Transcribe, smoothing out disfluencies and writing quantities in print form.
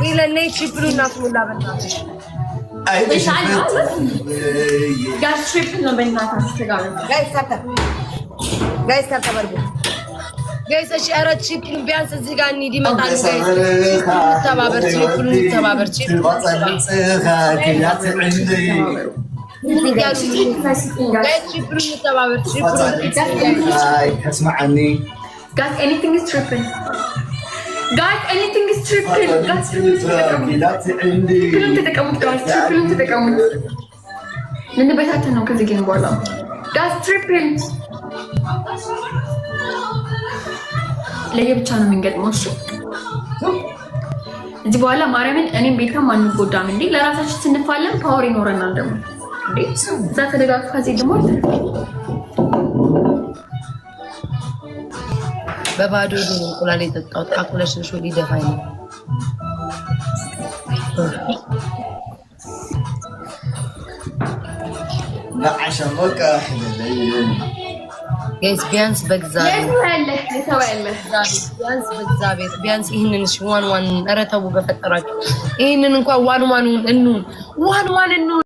إلى نيتشي بلونا ولا بناتش مش عارفة قاعد تريبل بيناتها جايز ساتا بربو جايز أشياء تريبل بيانس الزيغاني دي مطعم جايز تبابر تريبل تبابر تريبل Guys, anything is tripping. Guys, anything is tripping. Guys, كلهم تتكامل guys. كلهم تتكامل. لأن بيتها إنه كذا جين بولا. Guys, tripping. ليه بتشانو من قد ماشي. እዚህ በኋላ ማርያምን እኔም ቤታ ማን ጎዳም እንዴ ለራሳችን ስንፋለም ፓወር ይኖረናል ደግሞ እንዴ እዛ ተደጋግፋ እዚህ ደግሞ በባዶ እንቁላል የጠጣሁት ካልኩሌሽን ሾ ሊደፋኝ ነው عشان بقى جايز بيانس بجزابي بيانس ይሄንን እሺ ዋን ኧረ ተው በፈጠራችሁ ይሄንን እንኳን ዋን እንኑን